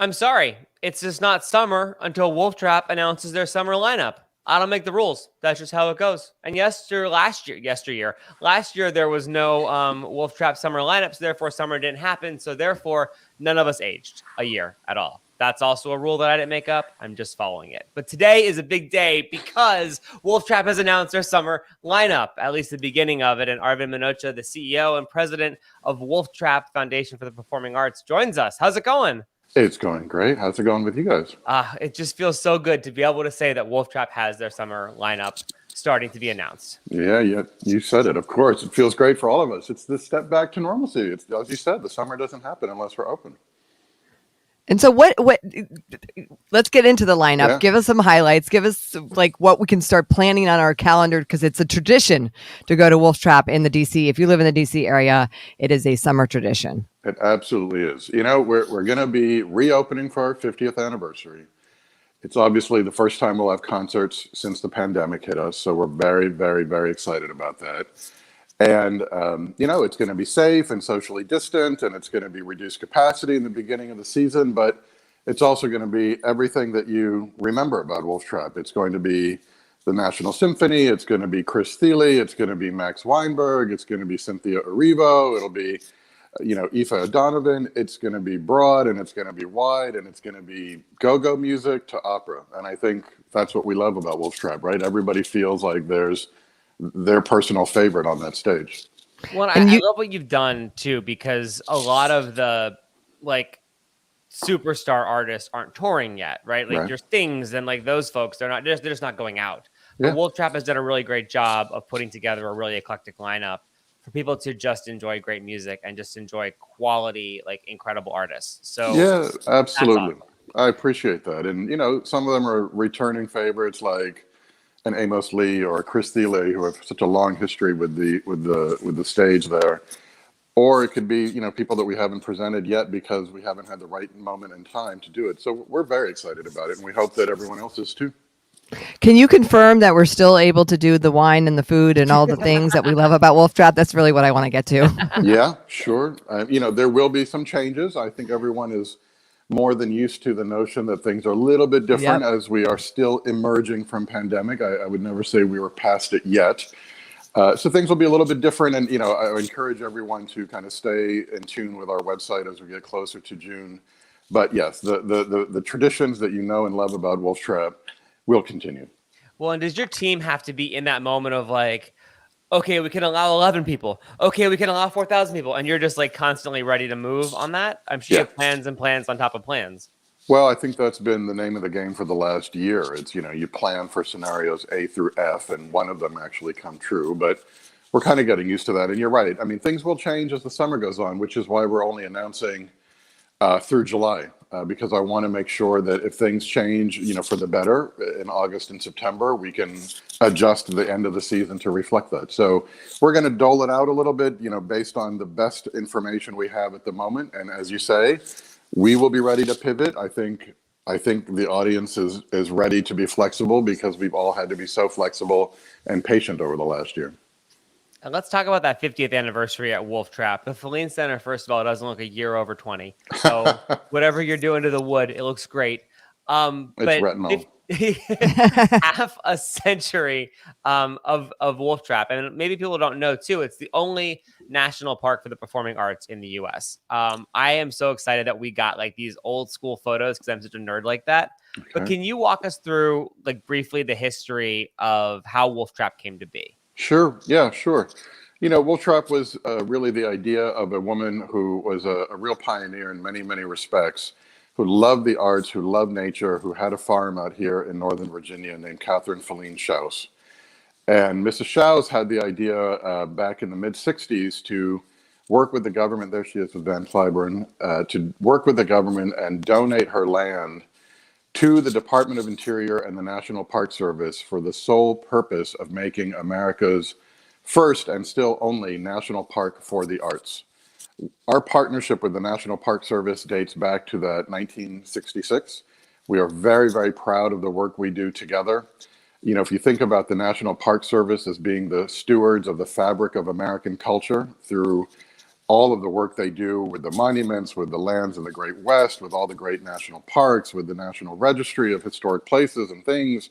I'm sorry. It's just not summer until Wolf Trap announces their summer lineup. I don't make the rules. That's just how it goes. And last year there was no Wolf Trap summer lineup, so therefore summer didn't happen. So therefore, none of us aged a year at all. That's also a rule that I didn't make up. I'm just following it. But today is a big day because Wolf Trap has announced their summer lineup, at least the beginning of it. And Arvind Manocha, the CEO and president of Wolf Trap Foundation for the Performing Arts, joins us. How's it going? It's going great. How's it going with you guys? It just feels so good to be able to say that Wolf Trap has their summer lineup starting to be announced. Yeah, you said it. Of course, it feels great for all of us. It's the step back to normalcy. It's, as you said, the summer doesn't happen unless we're open. And so what let's get into the lineup. Yeah. Give us some highlights. Give us like what we can start planning on our calendar, because it's a tradition to go to Wolf Trap in the DC. If you live in the DC area, it is a summer tradition. It absolutely is. You know, we're going to be reopening for our 50th anniversary. It's obviously the first time we'll have concerts since the pandemic hit us. So we're very, very, very excited about that. And, you know, it's going to be safe and socially distant, and it's going to be reduced capacity in the beginning of the season. But it's also going to be everything that you remember about Wolf Trap. It's going to be the National Symphony. It's going to be Chris Thile. It's going to be Max Weinberg. It's going to be Cynthia Erivo. It'll be, you know, Aoife O'Donovan. It's going to be broad, and it's going to be wide, and it's going to be go-go music to opera. And I think that's what we love about Wolf Trap, right? Everybody feels like there's their personal favorite on that stage. Well, I love what you've done too, because a lot of the like superstar artists aren't touring yet, right? Like your Stings and like those folks, they're just not going out. Yeah. But Wolf Trap has done a really great job of putting together a really eclectic lineup for people to just enjoy great music and just enjoy quality, like incredible artists. So yeah, absolutely. Awesome. I appreciate that. And, you know, some of them are returning favorites like an Amos Lee or Chris Thile, who have such a long history with the stage there. Or it could be, you know, people that we haven't presented yet because we haven't had the right moment in time to do it. So we're very excited about it, and we hope that everyone else is too. Can you confirm that we're still able to do the wine and the food and all the things that we love about Wolf Trap? That's really what I want to get to. Yeah, sure. You know, there will be some changes. I think everyone is more than used to the notion that things are a little bit different as we are still emerging from pandemic. I would never say we were past it yet. So things will be a little bit different. And, you know, I encourage everyone to kind of stay in tune with our website as we get closer to June. But yes, the traditions that you know and love about Wolf Trap will continue. Well, and does your team have to be in that moment of like, okay, we can allow 11 people. Okay, we can allow 4,000 people. And you're just like constantly ready to move on that? I'm sure you have plans and plans on top of plans. Well, I think that's been the name of the game for the last year. It's, you know, you plan for scenarios A through F, and one of them actually come true. But we're kind of getting used to that. And you're right. I mean, things will change as the summer goes on, which is why we're only announcing through July, because I want to make sure that if things change, you know, for the better in August and September, we can adjust the end of the season to reflect that. So we're going to dole it out a little bit, you know, based on the best information we have at the moment. And as you say, we will be ready to pivot. I think the audience is ready to be flexible because we've all had to be so flexible and patient over the last year. And let's talk about that 50th anniversary at Wolf Trap. The Feline Center, first of all, it doesn't look a year over 20. So whatever you're doing to the wood, it looks great. It's retinol. Half a century of Wolf Trap. And maybe people don't know, too, it's the only national park for the performing arts in the U.S. I am so excited that we got like these old school photos because I'm such a nerd like that. Okay. But can you walk us through like briefly the history of how Wolf Trap came to be? Sure. Yeah, sure. You know, Wolf Trap was really the idea of a woman who was a real pioneer in many, many respects, who loved the arts, who loved nature, who had a farm out here in Northern Virginia named Catherine Feline Schaus. And Mrs. Schaus had the idea back in the mid-'60s to work with the government, there she is with Van Cliburn, to work with the government and donate her land to the Department of Interior and the National Park Service for the sole purpose of making America's first and still only national park for the arts. Our partnership with the National Park Service dates back to the 1966. We are very, very proud of the work we do together. You know, if you think about the National Park Service as being the stewards of the fabric of American culture through all of the work they do with the monuments, with the lands of the Great West, with all the great national parks, with the National Registry of Historic Places and things.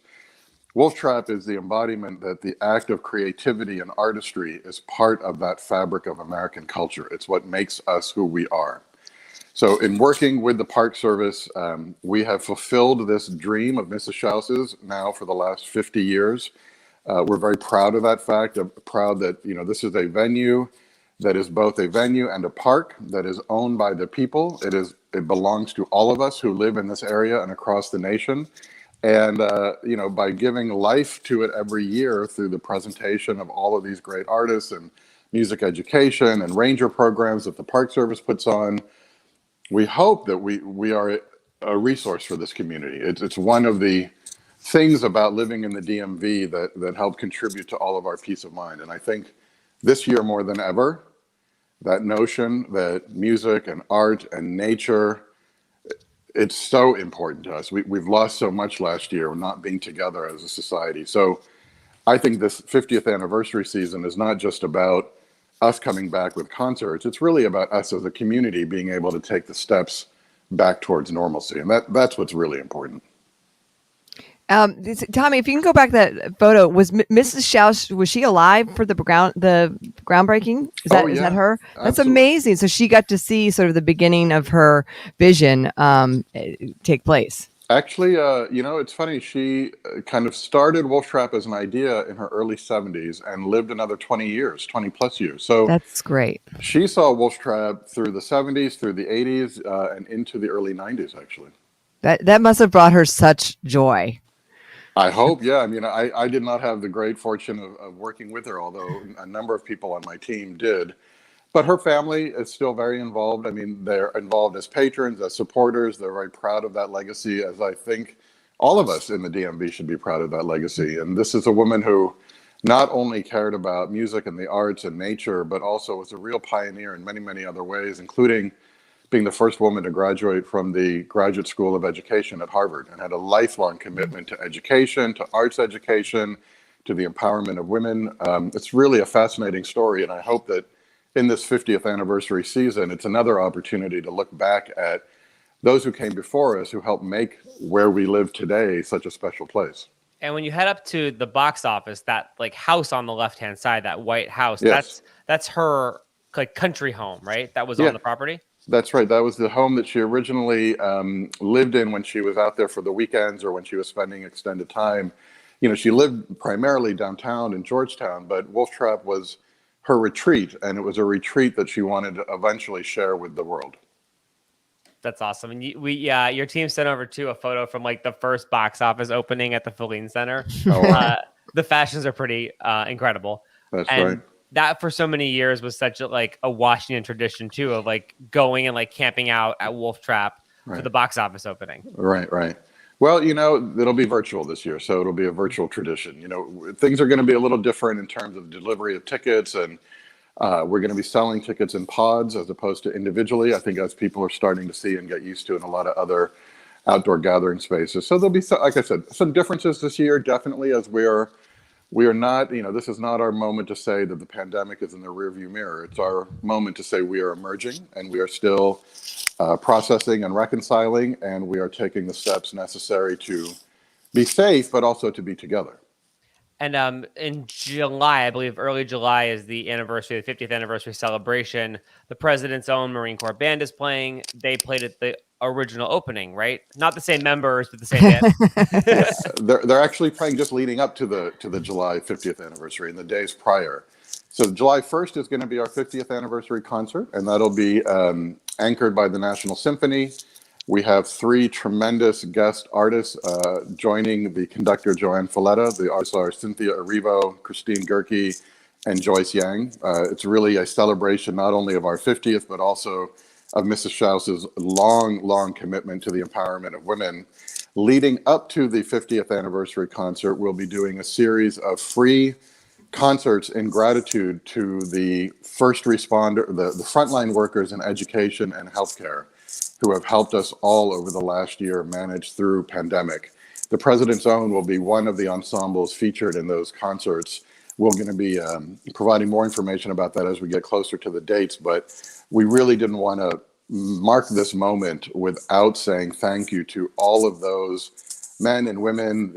Wolf Trap is the embodiment that the act of creativity and artistry is part of that fabric of American culture. It's what makes us who we are. So in working with the Park Service, we have fulfilled this dream of Mrs. Schaus's now for the last 50 years. We're very proud of that fact, proud that, this is a venue that is both a venue and a park that is owned by the people. It belongs to all of us who live in this area and across the nation. And, by giving life to it every year through the presentation of all of these great artists and music education and ranger programs that the Park Service puts on, we hope that we are a resource for this community. It's one of the things about living in the DMV that help contribute to all of our peace of mind. And I think this year more than ever, that notion that music and art and nature, it's so important to us. We've lost so much last year not being together as a society. So I think this 50th anniversary season is not just about us coming back with concerts. It's really about us as a community being able to take the steps back towards normalcy. And that's what's really important. Tommy, if you can go back to that photo, was Mrs. Schaus, was she alive for the groundbreaking? Is that her? That's Absolutely. amazing. So she got to see sort of the beginning of her vision take place. Actually, it's funny. She kind of started Wolf Trap as an idea in her early 70s and lived another 20 plus years. So that's great. She saw Wolf Trap through the 70s, through the 80s, and into the early 90s, actually. That must have brought her such joy. I hope, yeah. I mean, I did not have the great fortune of working with her, although a number of people on my team did. But her family is still very involved. I mean, they're involved as patrons, as supporters. They're very proud of that legacy, as I think all of us in the DMV should be proud of that legacy. And this is a woman who not only cared about music and the arts and nature, but also was a real pioneer in many, many other ways, including being the first woman to graduate from the Graduate School of Education at Harvard and had a lifelong commitment to education, to arts education, to the empowerment of women. It's really a fascinating story, and I hope that in this 50th anniversary season, it's another opportunity to look back at those who came before us, who helped make where we live today such a special place. And when you head up to the box office, that like house on the left-hand side, that white house, yes. that's her like country home, right? That was on the property? That's right. That was the home that she originally lived in when she was out there for the weekends or when she was spending extended time. She lived primarily downtown in Georgetown, but Wolf Trap was her retreat, and it was a retreat that she wanted to eventually share with the world. That's awesome. And your team sent over too a photo from like the first box office opening at the Filleen Center. Oh, wow. The fashions are pretty incredible. That's right. That for so many years was such a Washington tradition too, of like going and like camping out at Wolf Trap for the box office opening. Right. Well, it'll be virtual this year, so it'll be a virtual tradition. Things are going to be a little different in terms of delivery of tickets, and we're going to be selling tickets in pods as opposed to individually. I think as people are starting to see and get used to in a lot of other outdoor gathering spaces. So there'll be, like I said, some differences this year, definitely, as we are not, this is not our moment to say that the pandemic is in the rearview mirror. It's our moment to say we are emerging, and we are still processing and reconciling, and we are taking the steps necessary to be safe, but also to be together. And in July, I believe early July is the 50th anniversary celebration. The President's own Marine Corps band is playing. They played at the original opening, right? Not the same members, but the same band. Yes, they're actually playing just leading up to the July 50th anniversary and the days prior. So July 1st is going to be our 50th anniversary concert, and that'll be anchored by the National Symphony. We have 3 tremendous guest artists joining the conductor Joanne Folletta. The artists are Cynthia Erivo, Christine Gerke, and Joyce Yang. It's really a celebration not only of our 50th, but also of Mrs. Schaus's long commitment to the empowerment of women. Leading up to the 50th anniversary concert, we'll be doing a series of free concerts in gratitude to the first responder, the frontline workers in education and healthcare, who have helped us all over the last year manage through pandemic. The President's Own will be one of the ensembles featured in those concerts, we're going to be providing more information about that as we get closer to the dates. But we really didn't want to mark this moment without saying thank you to all of those men and women,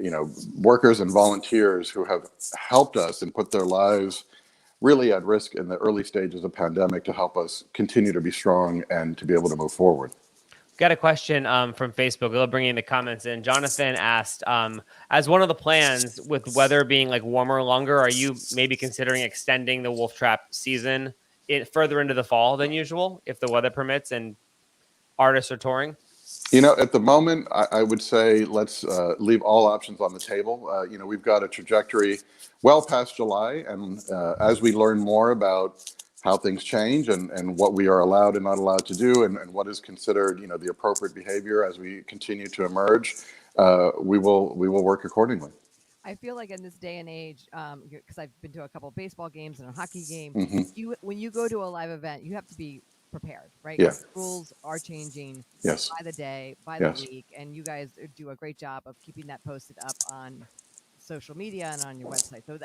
workers and volunteers who have helped us and put their lives really at risk in the early stages of pandemic to help us continue to be strong and to be able to move forward. Got a question from Facebook. We'll bring in the comments in. Jonathan asked, as one of the plans with weather being like warmer longer, are you maybe considering extending the Wolf Trap season further into the fall than usual if the weather permits and artists are touring? At the moment, I would say let's leave all options on the table. We've got a trajectory well past July, and as we learn more about how things change and what we are allowed and not allowed to do and what is considered, the appropriate behavior as we continue to emerge, we will work accordingly. I feel like in this day and age, because I've been to a couple of baseball games and a hockey game, when you go to a live event, you have to be prepared, right? Yeah. Rules are changing Yes. by the day, by the week, and you guys do a great job of keeping that posted up on social media and on your website. So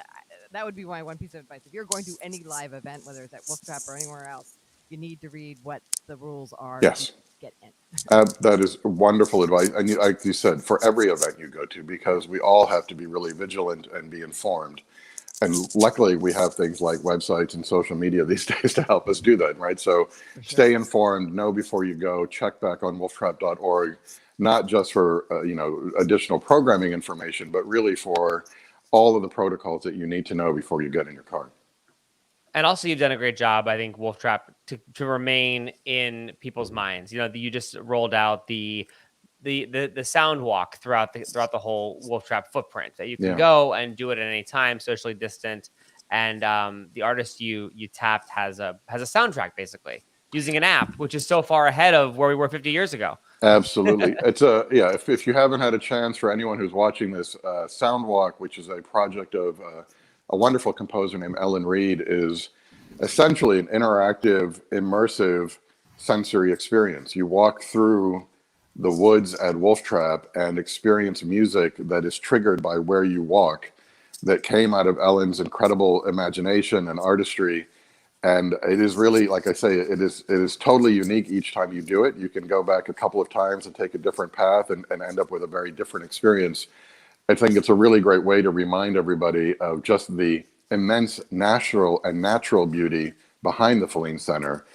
that would be my one piece of advice. If you're going to any live event, whether it's at Wolf Trap or anywhere else, you need to read what the rules are. Yes. To get in. That is wonderful advice. And like you said, for every event you go to, because we all have to be really vigilant and be informed. And luckily, we have things like websites and social media these days to help us do that, right? So stay informed, know before you go, check back on wolftrap.org, not just for additional programming information, but really for all of the protocols that you need to know before you get in your car. And also, you've done a great job, I think, Wolf Trap, to remain in people's minds. You just rolled out the sound walk throughout the whole Wolf Trap footprint that you can go and do it at any time, socially distant. And the artist you tapped has a soundtrack basically using an app, which is so far ahead of where we were 50 years ago. Absolutely. It's if you haven't had a chance, for anyone who's watching this, Soundwalk, which is a project of a wonderful composer named Ellen Reed, is essentially an interactive, immersive sensory experience. You walk through the woods at Wolf Trap and experience music that is triggered by where you walk, that came out of Ellen's incredible imagination and artistry. And it is really, like I say, it is totally unique each time you do it. You can go back a couple of times and take a different path and end up with a very different experience. I think it's a really great way to remind everybody of just the immense natural beauty behind the Feline Center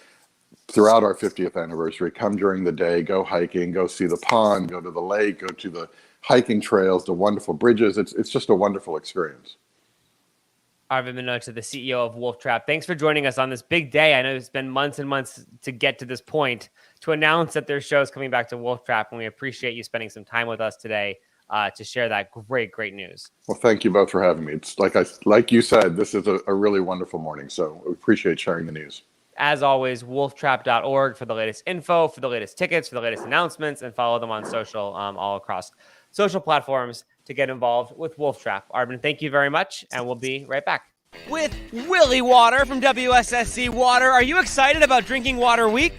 throughout our 50th anniversary. Come during the day, go hiking, go see the pond, go to the lake, go to the hiking trails, the wonderful bridges. It's just a wonderful experience. Arvind Manocha, the CEO of Wolf Trap. Thanks for joining us on this big day. I know it's been months and months to get to this point to announce that there's shows coming back to Wolf Trap, and we appreciate you spending some time with us today to share that great news. Well, thank you both for having me. It's like you said, this is a really wonderful morning, so we appreciate sharing the news. As always, wolftrap.org for the latest info, for the latest tickets, for the latest announcements, and follow them on social, all across social platforms to get involved with Wolf Trap. Arvind, thank you very much, and we'll be right back. With Willie Water from WSSC Water, are you excited about Drinking Water Week?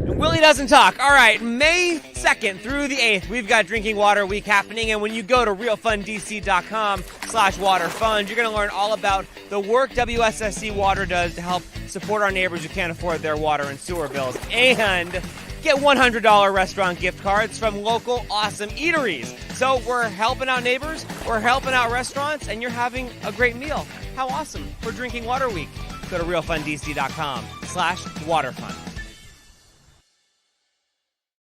Willie doesn't talk. All right, May 2nd through the 8th, we've got Drinking Water Week happening, and when you go to realfunddc.com/waterfund, you're going to learn all about the work WSSC Water does to help support our neighbors who can't afford their water and sewer bills, and get $100 restaurant gift cards from local awesome eateries. So we're helping out neighbors, we're helping out restaurants, and you're having a great meal. How awesome for Drinking Water Week. Go to realfunddc.com/waterfund.